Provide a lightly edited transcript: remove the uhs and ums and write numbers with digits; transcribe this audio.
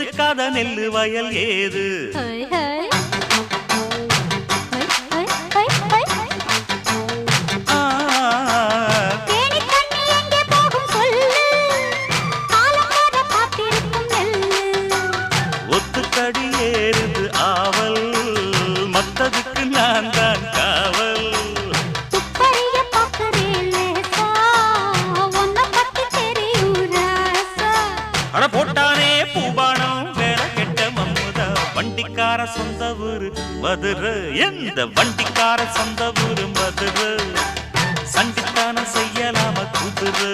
எத்துக்காத நெல்லு வயல் ஏது ஒத்துக்கடி ஏறுது ஆவல் மத்ததுக்கு நான் தான் காவல் அட போட்டானே பூபானம் வேற கெட்ட மம்முதா வண்டிக்கார சொந்த ஊரு மதுரை எந்த வண்டிக்கார சொந்த ஊரு மதுரை சண்டித்தானம் செய்யலாம குதிரை